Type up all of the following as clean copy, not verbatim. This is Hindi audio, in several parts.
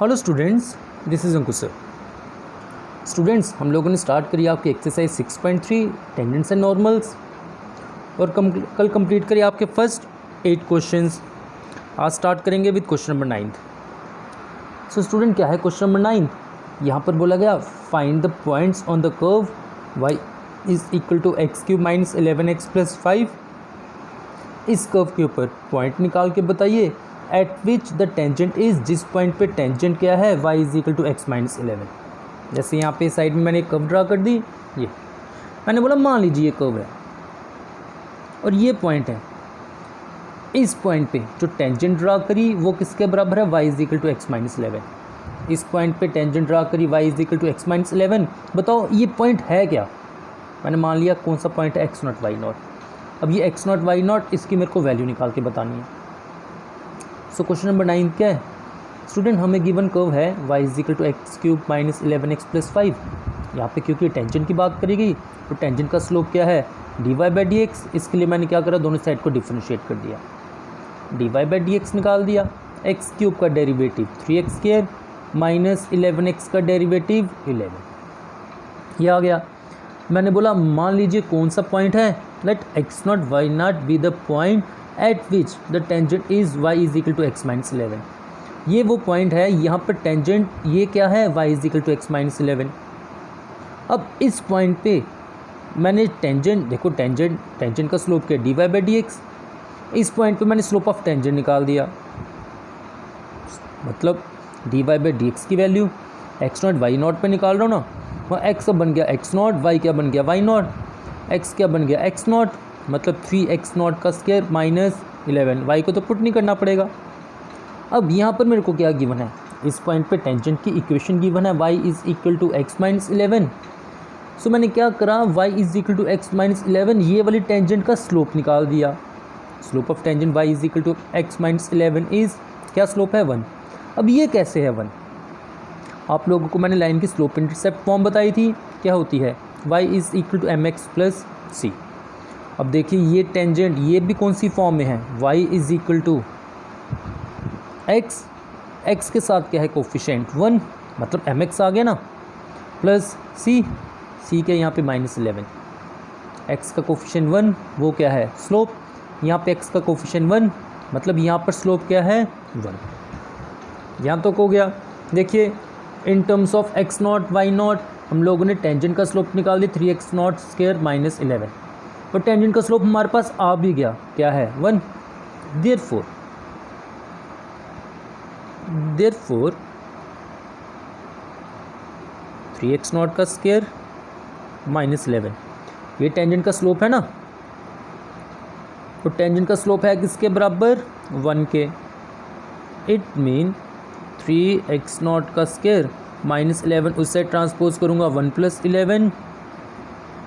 Hello students, this is Ankush sir. Students, हम लोगों ने स्टार्ट करी आपकी एक्सरसाइज 6.3 टेंजेंट्स एंड नॉर्मल्स और कल कंप्लीट करिए आपके फर्स्ट 8 क्वेश्चंस। आज स्टार्ट करेंगे with question number 9। So student, क्या है क्वेश्चन नंबर 9? यहाँ पर बोला गया find the points on the curve y is equal to x³ minus 11x plus 5। इस कर्व के ऊपर पॉइंट निकाल के बताइए at which the tangent is, जिस पॉइंट पे टेंजेंट क्या है y is equal to x minus 11। जैसे यहाँ पे साइड में मैंने एक कर्व ड्रा कर दी, ये मैंने बोला मान लीजिए ये कर्व है और ये पॉइंट है। इस पॉइंट पे जो टेंजेंट ड्रा करी वो किसके बराबर है? y is equal to x minus 11। इस पॉइंट पे टेंजेंट ड्रा करी y is equal to x minus 11। बताओ ये पॉइंट है क्या? मैंने मान लिया कौन सा पॉइंट है, x0 y0। अब ये x0 y0 इसकी मेरे को वैल्यू निकाल के बतानी है। सो क्वेश्चन नंबर 9 क्या है स्टूडेंट? हमें गिवन कर्व है y is equal to x³ minus 11x plus 5। यहाँ पे क्योंकि टेंजेंट की बात करी गई तो टेंजेंट का स्लोप क्या है? dy/dx। इसके लिए मैंने क्या करा, दोनों साइड को डिफरेंशिएट कर दिया, dy/dx निकाल दिया। x³ का डेरिवेटिव 3x² माइनस 11x का डेरिवेटिव 11, ये आ गया। मैंने बोला मान लीजिए कौन सा पॉइंट है, let x0 y0 be the point at which the tangent is y is equal to x minus 11। ये वो पॉइंट है, यहाँ पर टेंजेंट ये क्या है, y is equal to x minus 11। अब इस पॉइंट पे मैंने टेंजेंट, देखो टेंजेंट का स्लोप क्या, dy/dx। इस पॉइंट पे मैंने स्लोप ऑफ टेंजेंट निकाल दिया, मतलब dy/dx की वैल्यू x0 y0 पे निकाल रहा हूँ ना, वहाँ x बन गया x0, y क्या बन गया y0, x क्या बन गया x0, मतलब 3x0 का स्क्वायर माइनस 11। y को तो पुट नहीं करना पड़ेगा। अब यहाँ पर मेरे को क्या गिवन है, इस पॉइंट पे टेंजेंट की इक्वेशन गिवन है y is equal to x minus 11। So मैंने क्या करा, y is equal to x minus 11, ये वाली टेंजेंट का स्लोप निकाल दिया। Slope of tangent y is equal to x minus 11 is क्या स्लोप है 1। अब ये कैसे है 1? आप लोगों को मैंने लाइन की स्लोप इंटरसेप्ट फॉर्म बताई थी, क्या होती है, y is equal to mx plus c। अब देखिए ये टेंजेंट ये भी कौन सी फॉर्म में है, y is equal to x के साथ क्या है कोफिशिएंट 1, मतलब mx आ गया ना, प्लस c के यहाँ पे माइनस 11। x का कोफिशिएंट 1 वो क्या है स्लोप, यहाँ पे x का कोफिशिएंट 1 मतलब यहाँ पर स्लोप क्या है 1। यहाँ तक हो गया। देखिए in terms of x0 y0 हम लोगों ने टेंजेंट का स्लोप निकाल दी 3x0 स्क्वायर माइनस 11, और टेंजेंट का स्लोप हमारे पास आ भी गया, क्या है 1। देयरफॉर 3x0 का स्क्वायर माइनस 11 ये टेंजेंट का स्लोप है ना, तो टेंजेंट का स्लोप है किसके बराबर 1 के। इट मीन 3x0 का स्क्वायर माइनस 11 उससे ट्रांसपोज करूँगा 1 प्लस 11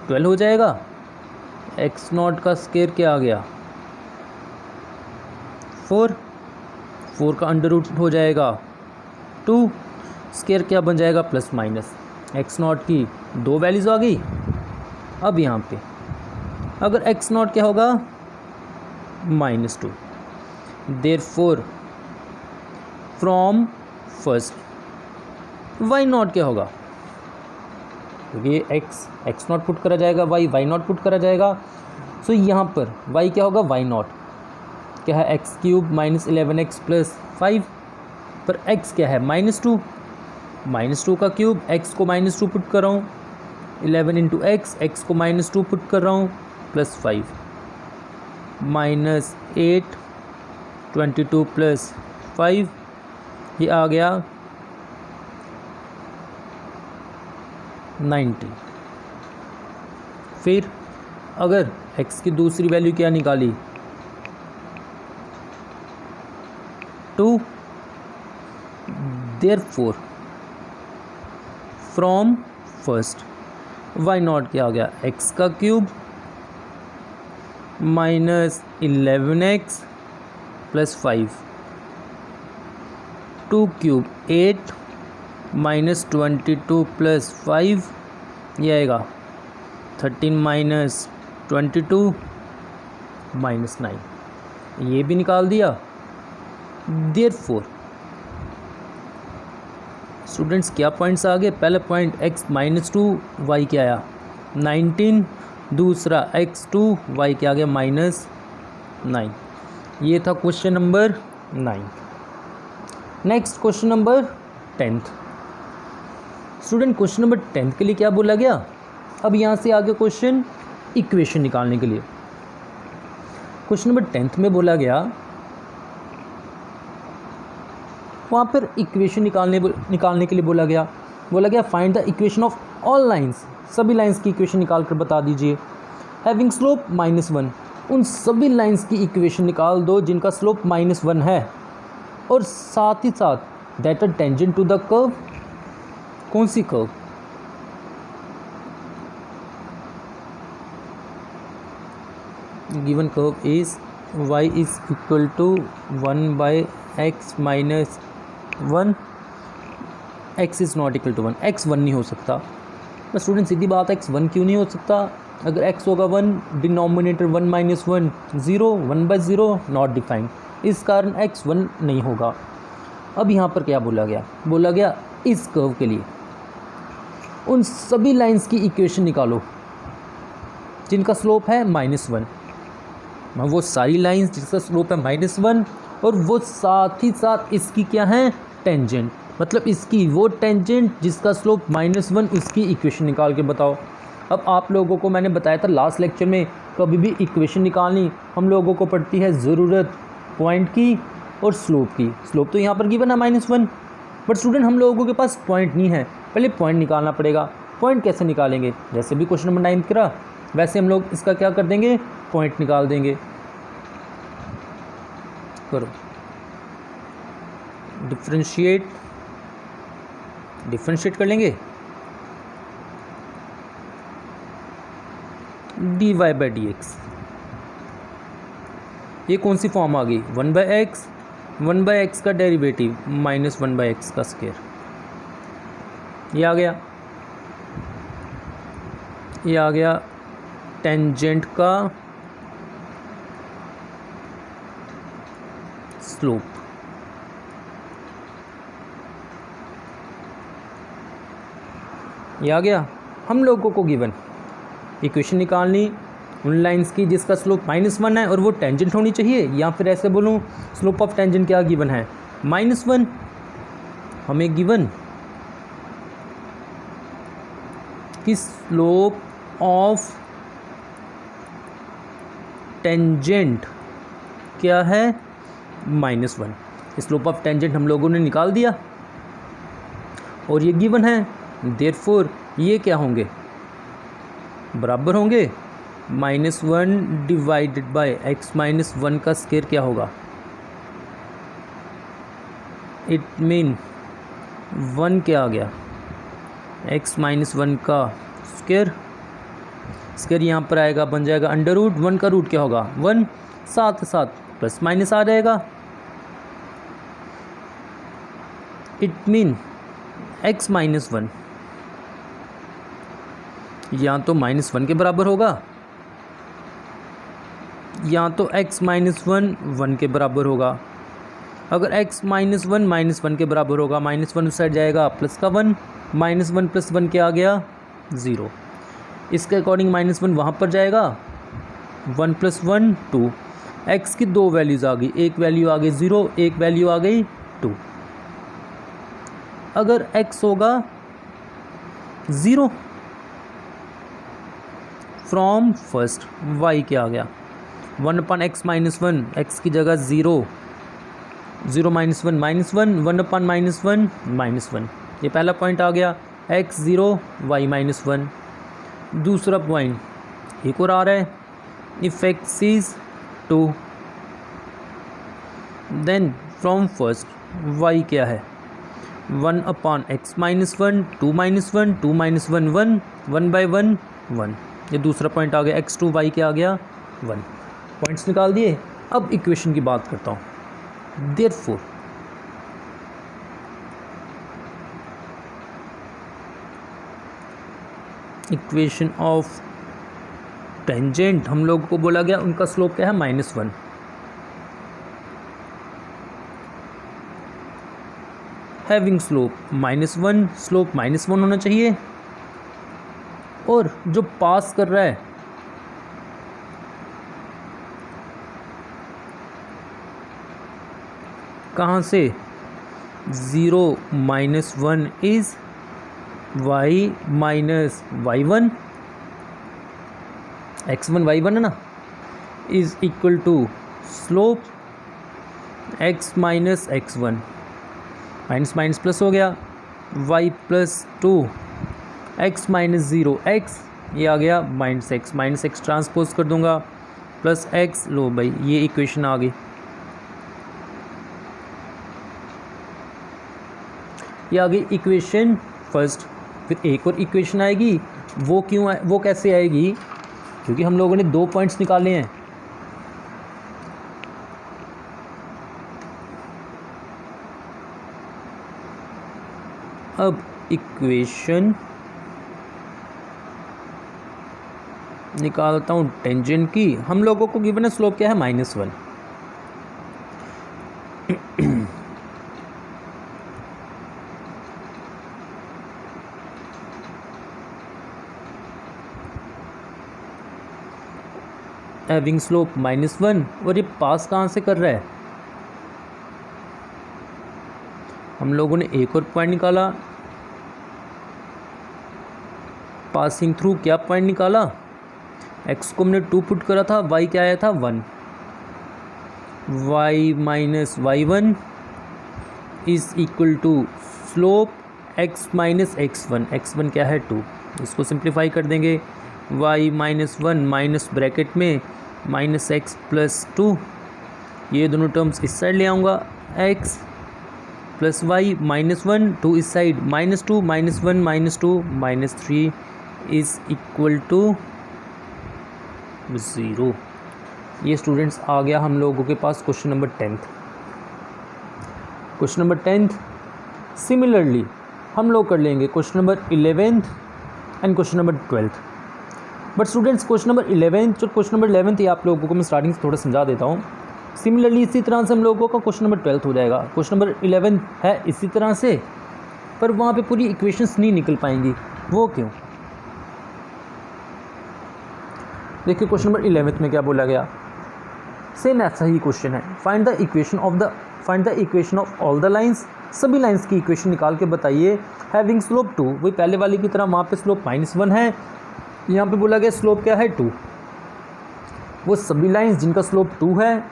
12 हो जाएगा। x0 का स्क्वायर क्या आ गया 4 का अंडर रूट हो जाएगा 2, स्क्वायर क्या बन जाएगा प्लस माइनस। x0 की 2 वैल्यूज़ आ गई। अब यहाँ पे अगर x0 क्या होगा -2, देयरफॉर फ्रॉम फर्स्ट y0 क्या होगा, क्योंकि ये x0 पुट करा जाएगा, y0 पुट करा जाएगा। सो यहाँ पर y क्या होगा y0 क्या है x³ माइनस 11x प्लस 5, पर x क्या है -2 का क्यूब, x को -2 पुट कर रहा हूँ 11 इंटू x को -2 पुट कर रहा हूँ प्लस 5 माइनस 8 22 प्लस 5, ये आ गया 90। फिर अगर x की दूसरी वैल्यू क्या निकाली 2, देयरफॉर फ्रॉम फर्स्ट y0 क्या आ गया x का cube minus 11x plus 5, 2 cube 8 minus 22 plus 5, ये आएगा 13 माइनस 22 माइनस 9, ये भी निकाल दिया। देयरफॉर स्टूडेंट्स क्या पॉइंट्स आ गए? पहला पॉइंट x-2 y क्या आया 19, दूसरा x2 y क्या आ गया -9। ये था question number 9। Next question number 10। Student question number 10 के लिए क्या बोला गया? अब यहाँ से आगे क्वेश्चन इक्वेशन निकालने के लिए। क्वेश्चन नंबर 10 में बोला गया, वहाँ पर इक्वेशन निकालने के लिए बोला गया find the equation of all lines, सभी लाइंस की इक्वेशन निकाल कर बता दीजिए। हैविंग स्लोप -1, उन सभी लाइंस की इक्वेशन निकाल दो जिनका स्लोप -1 है, और साथ ही साथ that are tangent to the curve. कौन सी curve? Given curve is y is equal to 1/x - 1, x is not equal to 1, x 1 नहीं हो सकता। बस स्टूडेंट सीधी बात है, x 1 क्यों नहीं हो सकता? अगर x होगा 1, डिनोमिनेटर 1 - 1 0, 1/0 नॉट डिफाइंड, इस कारण x 1 नहीं होगा। अब यहाँ पर क्या बोला गया इस कर्व के लिए उन सभी लाइंस की इक्वेशन निकालो जिनका स्लोप है -1। वो सारी लाइंस जिसका स्लोप है -1 और वो साथ ही साथ इसकी क्या है टेंजेंट, मतलब इसकी वो टेंजेंट जिसका स्लोप -1, उसकी इक्वेशन निकाल के बताओ। अब आप लोगों को मैंने बताया था लास्ट लेक्चर में, कभी भी इक्वेशन निकालनी हम लोगों को पड़ती है ज़रूरत पॉइंट की और स्लोप की। स्लोप तो यहाँ पर गिवन है -1, बट स्टूडेंट हम लोगों के पास पॉइंट नहीं है, पहले पॉइंट निकालना पड़ेगा। पॉइंट कैसे निकालेंगे? जैसे भी क्वेश्चन नंबर 9 करा वैसे हम लोग इसका क्या कर देंगे, पॉइंट निकाल देंगे। करो डिफरेंशिएट कर लेंगे dy/dx। ये कौन सी फॉर्म आ गई? 1/x का डेरिवेटिव -1/x का स्क्वायर, ये आ गया टेंजेंट का स्लोप। ये आ गया हम लोगों को गिवन इक्वेशन निकालनी उन लाइंस की जिसका स्लोप -1 है और वो टेंजेंट होनी चाहिए, या फिर ऐसे बोलूँ स्लोप ऑफ टेंजेंट क्या गिवन है -1। हमें गिवन कि स्लोप ऑफ टेंजेंट क्या है -1। स्लोप ऑफ टेंजेंट हम लोगों ने निकाल दिया और ये गिवन है, देयरफॉर ये क्या होंगे, बराबर होंगे -1 डिवाइडेड बाय x - 1 का स्क्वायर क्या होगा, इट मीन 1 क्या आ गया x - 1 का स्क्वायर यहाँ पर आएगा, बन जाएगा √1 का रूट क्या होगा 1, साथ साथ प्लस माइनस आ जाएगा, इट मीन x - 1 या तो -1 के बराबर होगा या तो x - 1 के बराबर होगा। अगर x - 1 के बराबर होगा, -1 उस साइड जाएगा, प्लस का 1, -1 + 1 क्या आ गया 0। इसके अकॉर्डिंग -1 वहाँ पर जाएगा, 1 + 1 2, x की 2 वैल्यूज़ आ गई, एक वैल्यू आ गई 0, एक वैल्यू आ गई 2। अगर x होगा 0 फ्रॉम फर्स्ट, y क्या आ गया 1/x - 1, x की जगह 0, 0 - 1 -1, 1/-1 -1। ये पहला पॉइंट आ गया x 0 y -1। दूसरा पॉइंट एक और आ रहा है, if x is 2 then from first y क्या है 1/x - 1, 2 - 1, 2 - 1 1, 1/1 1। ये दूसरा पॉइंट आ गया, x2 y क्या आ गया 1। पॉइंट्स निकाल दिए। अब इक्वेशन की बात करता हूँ। देयरफॉर इक्वेशन ऑफ टेंजेंट हम लोगों को बोला गया उनका स्लोप क्या है -1। हैविंग स्लोप -1, स्लोप -1 होना चाहिए। और जो पास कर रहा है कहाँ से, 0 -1 is y minus y1, x1 y1 है ना, is equal to slope x minus x1, minus minus plus हो गया, y plus 2 x minus 0 x, ये आ गया माइनस x ट्रांसपोज कर दूंगा प्लस x, लो भाई ये इक्वेशन आ गई। ये आ गई इक्वेशन फर्स्ट। फिर एक और इक्वेशन आएगी, वो क्यों वो कैसे आएगी, क्योंकि हम लोगों ने 2 पॉइंट्स निकाले हैं। अब इक्वेशन निकालता हूँ टेंजेंट की। हम लोगों को गिवन है स्लोप क्या है, -1। हैविंग स्लोप -1, और ये पास कहाँ से कर रहा है, हम लोगों ने एक और पॉइंट निकाला, पासिंग थ्रू क्या पॉइंट निकाला, x को हमने 2 पुट करा था, y क्या आया था 1, y minus y1 is equal to slope x minus x1 क्या है 2, इसको सिंप्लीफाई कर देंगे, y माइनस 1 माइनस ब्रैकेट में माइनस x प्लस 2, ये दोनों टर्म्स इस साइड ले आऊँगा, x प्लस y -1, 2 इस साइड -2 -1 -2 -3 इज इक्वल टू 0। ये स्टूडेंट्स आ गया हम लोगों के पास question number 10th। Question number 10th similarly हम लोग कर लेंगे question number 11th and question number 12th। But students question number 11th और क्वेश्चन नंबर 11th ये आप लोगों को मैं स्टार्टिंग से थोड़ा समझा देता हूँ। सिमिलरली इसी तरह से हम लोगों का क्वेश्चन नंबर 12th हो जाएगा। क्वेश्चन नंबर 11 है इसी तरह से, पर वहाँ पे पूरी इक्वेशंस नहीं निकल पाएंगी। वो क्यों, देखिए क्वेश्चन नंबर 11 में क्या बोला गया, सेम ऐसा ही क्वेश्चन है, find the equation of all the lines, सभी लाइंस की इक्वेशन निकाल के बताइए। हैविंग स्लोप 2, वही पहले वाली की तरह वहाँ पे स्लोप -1 है, यहाँ पे बोला गया स्लोप क्या है 2। वो सभी लाइंस जिनका स्लोप 2 है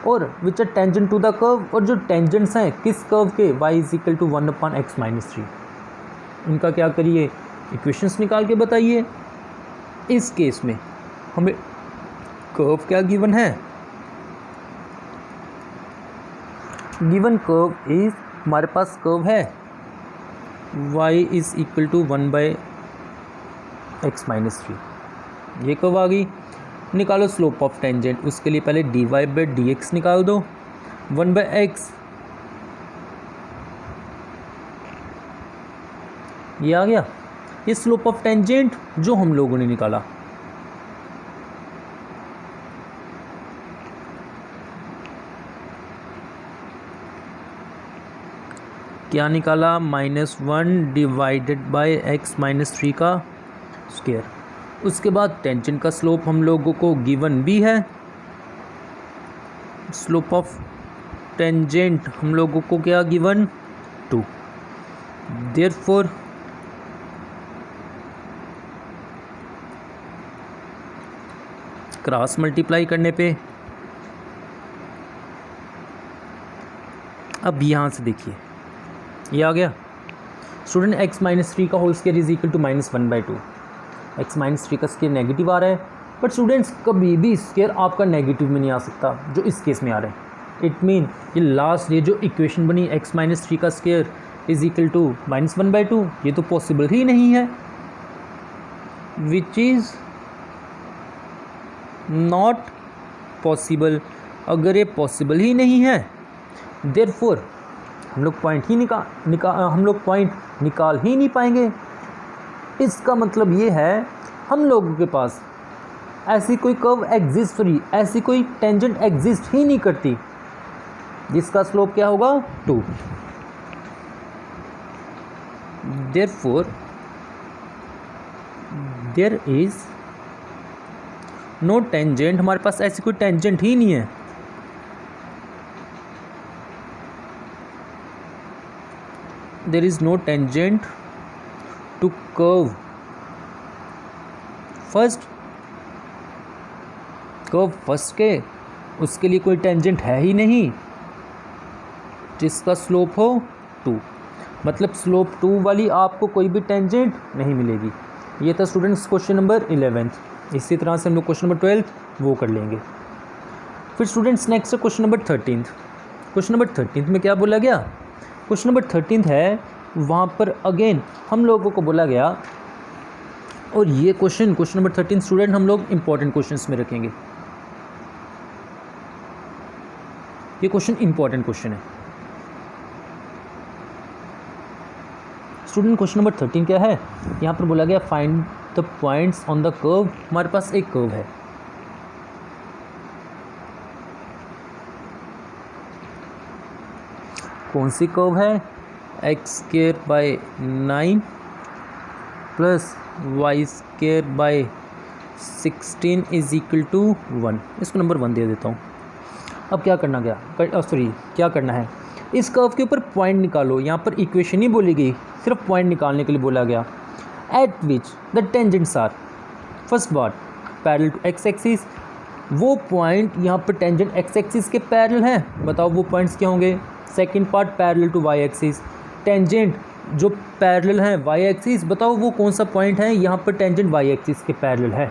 और which are tangent to the curve, और जो टेंजेंट्स हैं किस कर्व के, y is equal to 1/x minus 3, इनका क्या करिए, इक्वेशंस निकाल के बताइए। इस केस में हमें कर्व क्या गिवन है, गिवन कर्व इज, हमारे पास कर्व है y is equal to 1/x minus 3, ये कर्व आ गई। निकालो स्लोप ऑफ टेंजेंट, उसके लिए पहले dy/dx निकाल दो, 1/x, ये आ गया, ये स्लोप ऑफ टेंजेंट जो हम लोगों ने निकाला। क्या निकाला, -1 डिवाइडेड बाय x माइनस 3 का स्क्वायर। उसके बाद टेंजेंट का स्लोप हम लोगों को गिवन भी है, स्लोप ऑफ टेंजेंट हम लोगों को क्या गिवन 2। देयरफॉर क्रॉस मल्टीप्लाई करने पे, अब यहाँ से देखिए ये आ गया स्टूडेंट, x माइनस 3 का whole square is equal to -1/2। x minus 3 का स्क्वायर नेगेटिव आ रहा है, बट स्टूडेंट्स कभी भी स्क्वायर आपका नेगेटिव में नहीं आ सकता, जो इस केस में आ रहा है। इट मीन ये लास्ट ये जो इक्वेशन बनी x माइनस 3 का स्क्वायर इज इक्वल टू -1/2, ये तो पॉसिबल ही नहीं है, विच इज़ नॉट पॉसिबल। अगर ये पॉसिबल ही नहीं है, देयरफॉर हम लोग पॉइंट निकाल ही नहीं पाएंगे। इसका मतलब ये है हम लोगों के पास ऐसी कोई कर्व एग्जिस्ट, ऐसी कोई टेंजेंट एग्जिस्ट ही नहीं करती जिसका स्लोप क्या होगा 2। Therefore there is no tangent, हमारे पास ऐसी कोई टेंजेंट ही नहीं है। There is no tangent to curve first, curve first के उसके लिए कोई टेंजेंट है ही नहीं जिसका स्लोप हो 2, मतलब स्लोप 2 वाली आपको कोई भी टेंजेंट नहीं मिलेगी। ये था स्टूडेंट्स क्वेश्चन नंबर 11। इसी तरह से हम लोग क्वेश्चन नंबर 12 वो कर लेंगे। फिर स्टूडेंट्स नेक्स्ट है क्वेश्चन नंबर 13। क्वेश्चन नंबर 13 में क्या बोला गया? क्वेश्चन नंबर 13 है, वहाँ पर अगेन हम लोगों को बोला गया, और ये क्वेश्चन नंबर 13 स्टूडेंट हम लोग इंपॉर्टेंट क्वेश्चंस में रखेंगे। ये क्वेश्चन इंपॉर्टेंट क्वेश्चन है स्टूडेंट। क्वेश्चन नंबर 13 क्या है? यहाँ पर बोला गया find the points on the curve. हमारे पास एक कर्व है, कौन सी कर्व है? x²/9 plus y²/16 is equal to 1। इसको नंबर 1 दे देता हूँ। अब क्या करना क्या करना है? इस कर्व के ऊपर पॉइंट निकालो। यहाँ पर इक्वेशन ही बोली गई, सिर्फ पॉइंट निकालने के लिए बोला गया। At which the tangents are, first part parallel to x axis, वो पॉइंट यहाँ पर टेंजेंट एक्स एक्सिस के पैरेलल हैं। बताओ वो पॉइंट्स क्या होंगे? Second part parallel to y axis, tangent जो पैरेलल हैं वाई एक्सिस, बताओ वो कौन सा पॉइंट है यहाँ पर टेंजेंट वाई एक्सिस के पैरेलल है।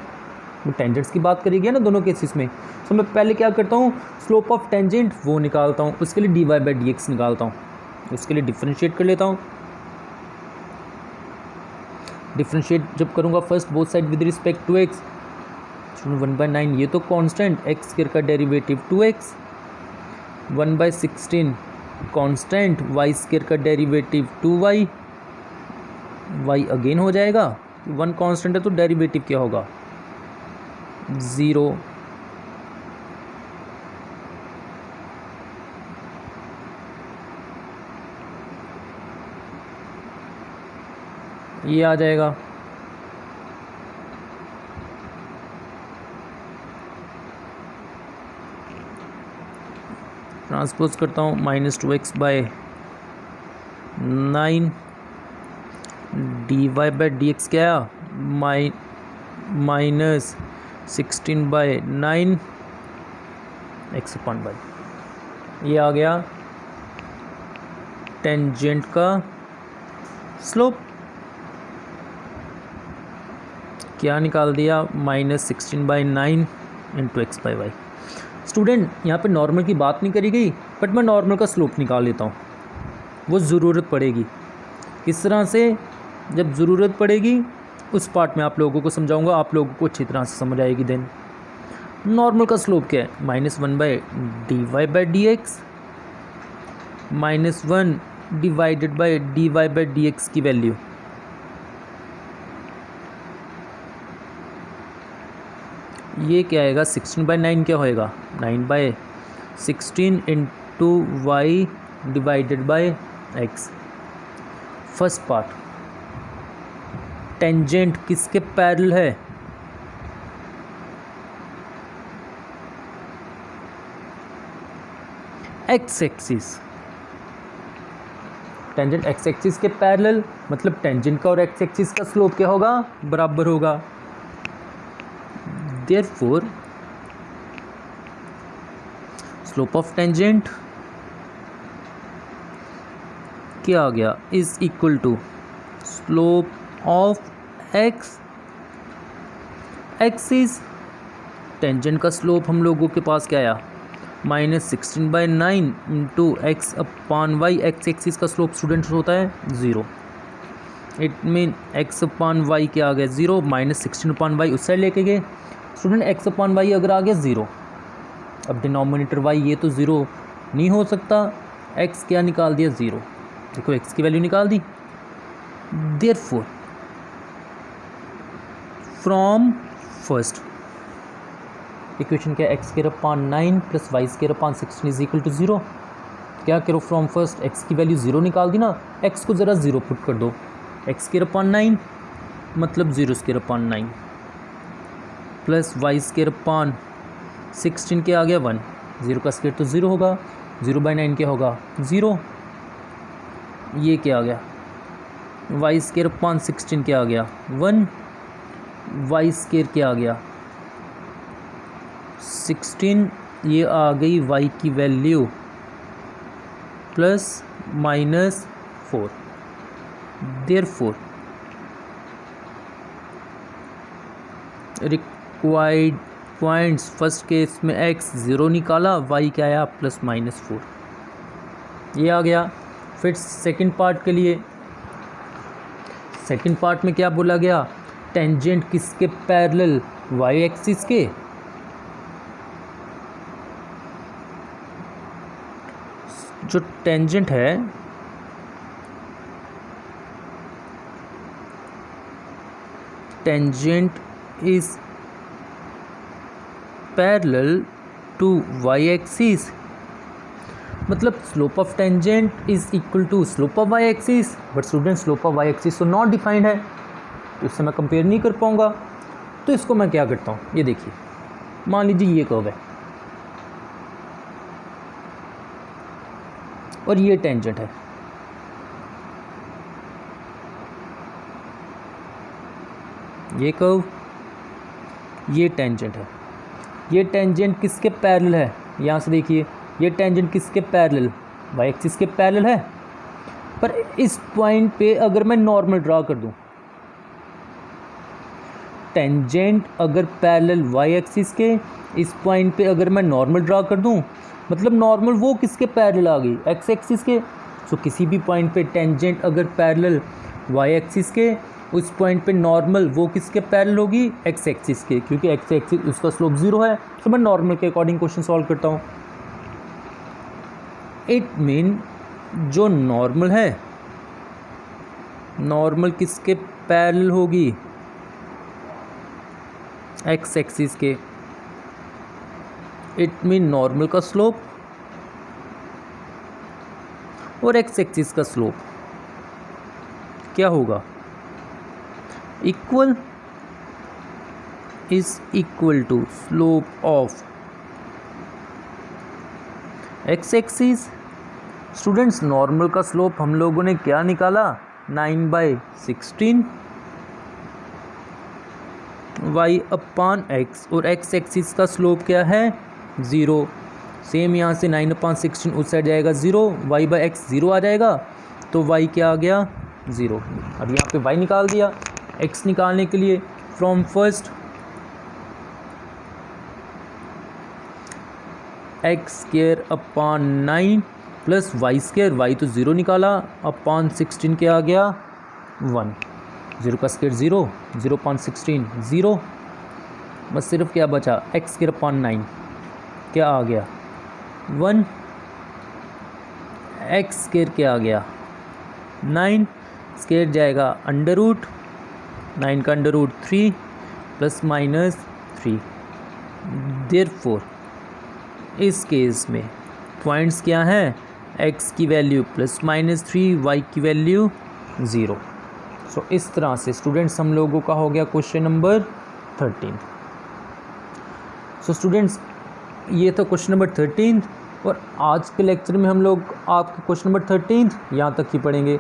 वो टेंजेंट्स की बात करी गई ना दोनों केसेस में। तो मैं पहले क्या करता हूँ, स्लोप ऑफ टेंजेंट वो निकालता हूँ, उसके लिए dy/dx निकालता हूँ, उसके लिए डिफरेंशिएट कर लेता हूँ। डिफरेंशिएट जब करूँगा first both side with respect to x, 1/9 ये तो कांस्टेंट, x² का डेरिवेटिव 2x, 1/16 कांस्टेंट, y² का डेरिवेटिव 2y, y अगेन हो जाएगा, 1 कांस्टेंट है तो डेरिवेटिव क्या होगा? 0। ये आ जाएगा। ट्रांसपोज करता हूँ, -2x/9 dy/dx क्या आया? -16/9 x/y। ये आ गया टेंजेंट का स्लोप। क्या निकाल दिया? -16/9 इंटू x/y। स्टूडेंट यहाँ पे नॉर्मल की बात नहीं करी गई, बट मैं नॉर्मल का स्लोप निकाल लेता हूँ, वो ज़रूरत पड़ेगी। इस तरह से जब ज़रूरत पड़ेगी उस पार्ट में आप लोगों को समझाऊंगा, आप लोगों को अच्छी तरह से समझ आएगी। देन नॉर्मल का स्लोप क्या है? -1/dy/dx, -1 डिवाइडेड बाय dy/dx की वैल्यू, ये क्या आएगा? 16/9 क्या होएगा? 9/16 into y divided by x. First part, tangent किसके पैरेलल है? X axis. Tangent x axis के पैरेलल, मतलब टेंजेंट का और एक्स एक्सिस का स्लोप क्या होगा? बराबर होगा। Therefore, slope of tangent क्या आ गया? Is equal to slope of x axis। Tangent का स्लोप हम लोगों के पास क्या आया? -16/9 इंटू x/y। एक्स एक्सिस का स्लोप स्टूडेंट्स होता है 0। इट मीन x/y क्या आ गया? 0। -16/y उस साइड लेके गए स्टूडेंट, x/y अगर आ गया 0, अब डिनोमिनेटर y ये तो 0 नहीं हो सकता, x क्या निकाल दिया? 0। देखो x की वैल्यू निकाल दी। देयरफॉर फ्रॉम फर्स्ट इक्वेशन क्या है? x² plus y² is equal to 0। क्या करो? फ्रॉम फर्स्ट x की वैल्यू 0 निकाल दी ना, x को ज़रा 0 पुट कर दो, एक्स स्क्वायर अपॉन 9 मतलब 0 square upon 9 plus y square upon 16 क्या आ गया 1, 0 का स्क्वायर तो 0 होगा, 0/9 क्या होगा 0, ये क्या आ गया वाई स्क्वायर अपॉन 16 क्या आ गया 1, वाई स्क्वायर क्या आ गया 16, ये आ गई वाई की value plus -4। Therefore required points, first case में x 0 निकाला, y क्या आया +-4, ये आ गया। फिर सेकंड पार्ट के लिए, सेकंड पार्ट में क्या बोला गया, टेंजेंट किसके पैरेलल, y एक्सिस के, जो टेंजेंट है tangent is parallel to y axis, मतलब slope of tangent is equal to slope of y axis, but student slope of y axis तो नॉट डिफाइंड है, तो इससे मैं कंपेयर नहीं कर पाऊंगा। तो इसको मैं क्या करता हूँ, ये देखिए, मान लीजिए ये कर्व है और ये टेंजेंट है, ये कर्व, ये टेंजेंट है, ये टेंजेंट किसके पैरेलल है, यहाँ से देखिए ये टेंजेंट किसके पैरेलल, वाई एक्सिस के पैरेलल है। पर इस पॉइंट पे अगर मैं नॉर्मल ड्रा कर दूं, टेंजेंट अगर पैरेलल वाई एक्सिस के, इस पॉइंट पे अगर मैं नॉर्मल ड्रा कर दूं, मतलब नॉर्मल वो किसके पैरेलल आ गई, एक्स एक्सिस के। सो किसी भी पॉइंट पे टेंजेंट अगर पैरेलल वाई एक्सिस के, उस पॉइंट पे नॉर्मल वो किसके पैरेलल होगी, एक्स एक्सिस के, क्योंकि एक्स एक्सिस उसका स्लोप 0 है। तो मैं नॉर्मल के अकॉर्डिंग क्वेश्चन सॉल्व करता हूँ। इट मीन जो नॉर्मल है, नॉर्मल किसके पैरेलल होगी, एक्स एक्सिस के। इट मीन नॉर्मल का स्लोप और एक्स एक्सिस का स्लोप क्या होगा, equal, is equal to slope of x axis. Students normal का स्लोप हम लोगों ने क्या निकाला, 9/16 y अपॉन x, और x एक्सिस का स्लोप क्या है 0। सेम यहाँ से 9/16 उस साइड जाएगा 0, y/x 0 आ जाएगा, तो y क्या आ गया 0। अब यहाँ पे y निकाल दिया। x निकालने के लिए from first x square upon 9 plus y square, y तो 0 निकाला, अपॉन 16 क्या आ गया 1, 0 का स्क्वायर 0, 0/16 0, बस सिर्फ क्या बचा, एक्स स्क्वायर अपॉन 9 क्या आ गया 1, एक्स स्क्वायर क्या आ गया 9, स्क्वायर जाएगा अंडर रूट, 9 का अंडर रूट 3 ±3। देयरफॉर इस केस में पॉइंट्स क्या हैं, x की वैल्यू +-3, y की वैल्यू 0। सो इस तरह से स्टूडेंट्स हम लोगों का हो गया क्वेश्चन नंबर 13। सो स्टूडेंट्स ये था क्वेश्चन नंबर 13, और आज के लेक्चर में हम लोग आपके क्वेश्चन नंबर 13 यहाँ तक ही पढ़ेंगे।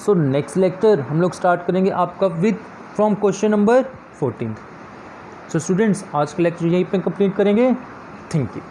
सो नेक्स्ट लेक्चर हम लोग स्टार्ट करेंगे आपका with from question number 14। So students आज का लेक्चर यहीं पे कंप्लीट करेंगे। Thank you.